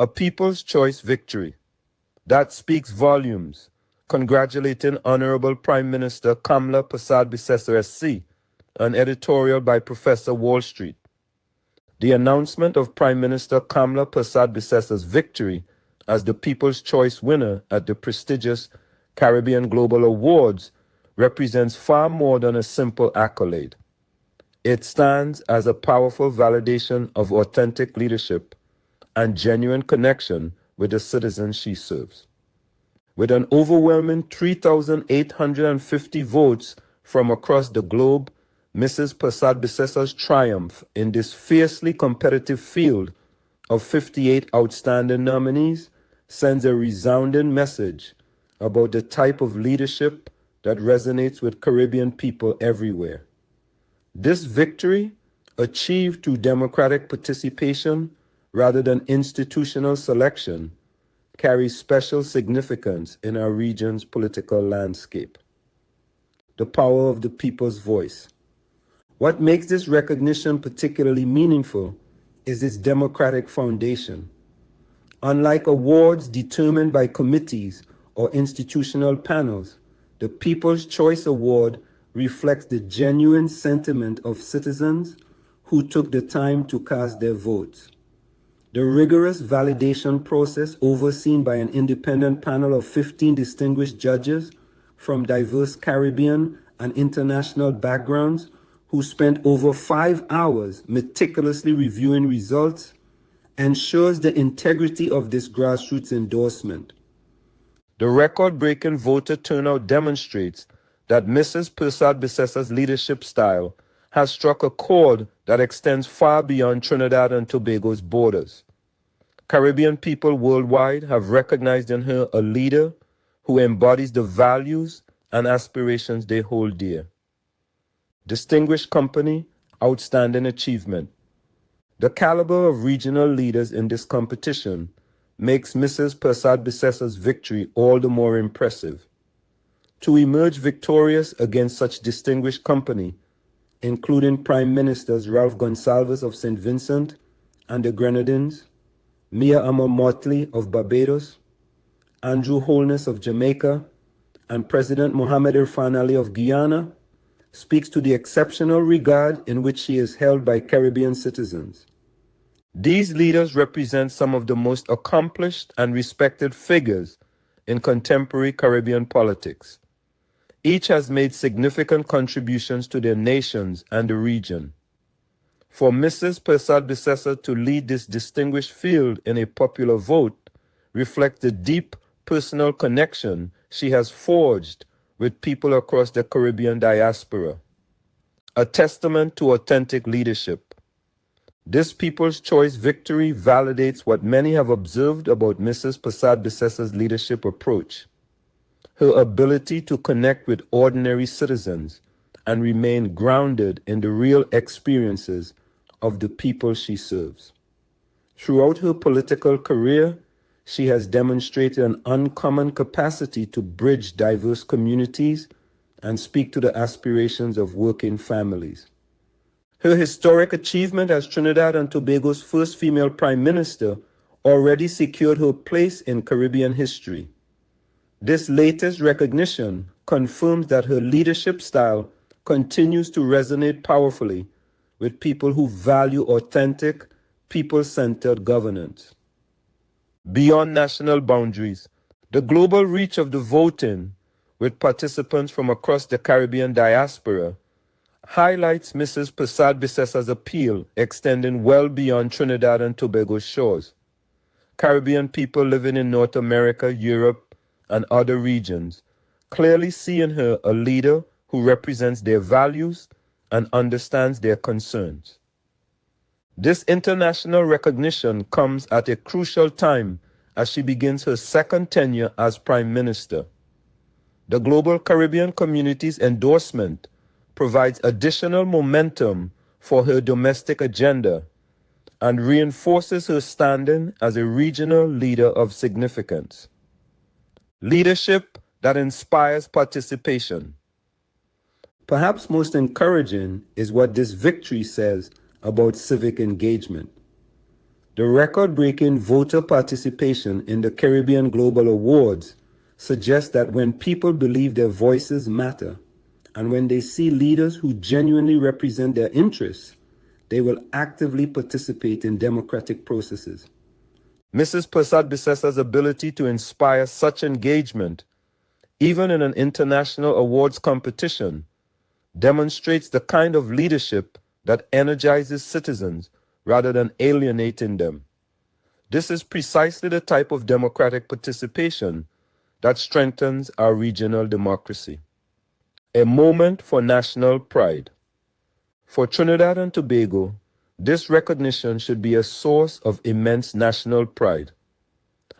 A People's Choice victory. That speaks volumes, congratulating Honorable Prime Minister Kamla Persad-Bissessar SC, an editorial by Professor Wall Street. The announcement of Prime Minister Kamla Persad-Bissessar's victory as the People's Choice winner at the prestigious Caribbean Global Awards represents far more than a simple accolade. It stands as a powerful validation of authentic leadership and genuine connection with the citizens she serves. With an overwhelming 3,850 votes from across the globe, Mrs. Persad-Bissessar's triumph in this fiercely competitive field of 58 outstanding nominees sends a resounding message about the type of leadership that resonates with Caribbean people everywhere. This victory, achieved through democratic participation rather than institutional selection, carries special significance in our region's political landscape. The power of the people's voice. What makes this recognition particularly meaningful is its democratic foundation. Unlike awards determined by committees or institutional panels, the People's Choice Award reflects the genuine sentiment of citizens who took the time to cast their votes. The rigorous validation process, overseen by an independent panel of 15 distinguished judges from diverse Caribbean and international backgrounds, who spent over 5 hours meticulously reviewing results, ensures the integrity of this grassroots endorsement. The record-breaking voter turnout demonstrates that Mrs. Persad-Bissessar's leadership style has struck a chord that extends far beyond Trinidad and Tobago's borders. Caribbean people worldwide have recognized in her a leader who embodies the values and aspirations they hold dear. Distinguished company, outstanding achievement. The caliber of regional leaders in this competition makes Mrs. Persad-Bissessar's victory all the more impressive. To emerge victorious against such distinguished company, including Prime Ministers Ralph Gonsalves of St. Vincent and the Grenadines, Mia Amor Motley of Barbados, Andrew Holness of Jamaica, and President Mohamed Irfan Ali of Guyana, speaks to the exceptional regard in which she is held by Caribbean citizens. These leaders represent some of the most accomplished and respected figures in contemporary Caribbean politics. Each has made significant contributions to their nations and the region. For Mrs. Persad-Bissessar to lead this distinguished field in a popular vote reflects the deep personal connection she has forged with people across the Caribbean diaspora, a testament to authentic leadership. This People's Choice victory validates what many have observed about Mrs. Persad-Bissessar's leadership approach: her ability to connect with ordinary citizens and remain grounded in the real experiences of the people she serves. Throughout her political career, she has demonstrated an uncommon capacity to bridge diverse communities and speak to the aspirations of working families. Her historic achievement as Trinidad and Tobago's first female prime minister already secured her place in Caribbean history. This latest recognition confirms that her leadership style continues to resonate powerfully with people who value authentic, people-centered governance. Beyond national boundaries, the global reach of the voting, with participants from across the Caribbean diaspora, highlights Mrs. Persad-Bissessar's appeal extending well beyond Trinidad and Tobago's shores. Caribbean people living in North America, Europe, and other regions clearly see in her a leader who represents their values and understands their concerns. This international recognition comes at a crucial time as she begins her second tenure as Prime Minister. The global Caribbean community's endorsement provides additional momentum for her domestic agenda and reinforces her standing as a regional leader of significance. Leadership that inspires participation. Perhaps most encouraging is what this victory says about civic engagement. The record-breaking voter participation in the Caribbean Global Awards suggests that when people believe their voices matter, and when they see leaders who genuinely represent their interests, they will actively participate in democratic processes. Mrs. Persad-Bissessar's ability to inspire such engagement, even in an international awards competition, demonstrates the kind of leadership that energizes citizens rather than alienating them. This is precisely the type of democratic participation that strengthens our regional democracy. A moment for national pride. For Trinidad and Tobago, this recognition should be a source of immense national pride.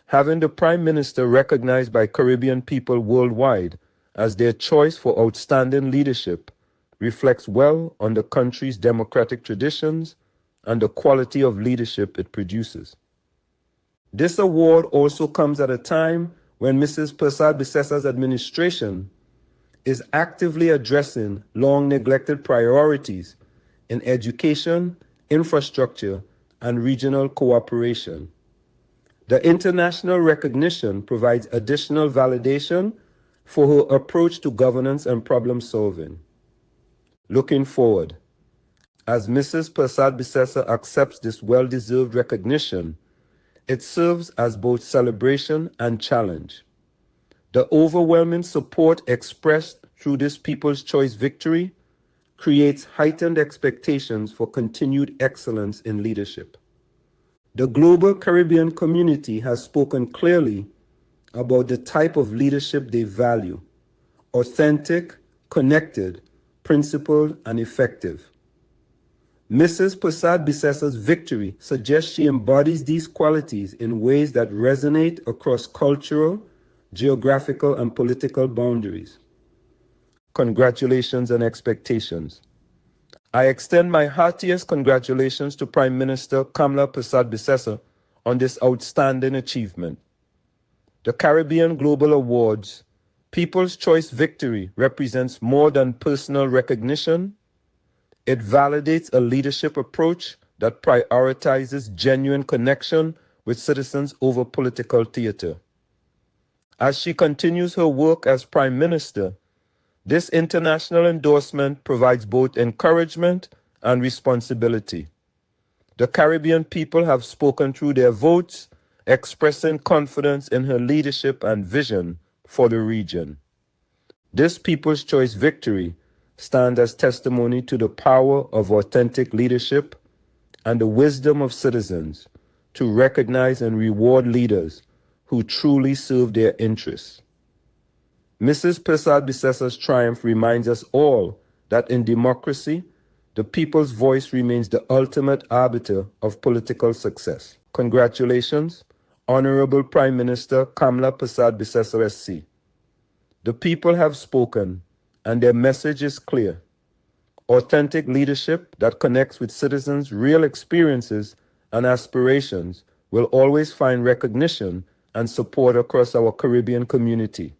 Having the Prime Minister recognized by Caribbean people worldwide as their choice for outstanding leadership reflects well on the country's democratic traditions and the quality of leadership it produces. This award also comes at a time when Mrs. Persad-Bissessar's administration is actively addressing long-neglected priorities in education, infrastructure, and regional cooperation. The international recognition provides additional validation for her approach to governance and problem solving. Looking forward, as Mrs. Persad-Bissessar accepts this well-deserved recognition, it serves as both celebration and challenge. The overwhelming support expressed through this People's Choice victory creates heightened expectations for continued excellence in leadership. The global Caribbean community has spoken clearly about the type of leadership they value: authentic, connected, principled, and effective. Mrs. Persad-Bissessar's victory suggests she embodies these qualities in ways that resonate across cultural, geographical, and political boundaries. Congratulations and expectations. I extend my heartiest congratulations to Prime Minister Kamla Persad-Bissessar on this outstanding achievement. The Caribbean Global Awards People's Choice victory represents more than personal recognition. It validates a leadership approach that prioritizes genuine connection with citizens over political theater. As she continues her work as Prime Minister, this international endorsement provides both encouragement and responsibility. The Caribbean people have spoken through their votes, expressing confidence in her leadership and vision for the region. This People's Choice victory stands as testimony to the power of authentic leadership and the wisdom of citizens to recognize and reward leaders who truly serve their interests. Mrs. Persad-Bissessar's triumph reminds us all that in democracy, the people's voice remains the ultimate arbiter of political success. Congratulations, Honorable Prime Minister Kamla Persad-Bissessar SC. The people have spoken, and their message is clear. Authentic leadership that connects with citizens' real experiences and aspirations will always find recognition and support across our Caribbean community.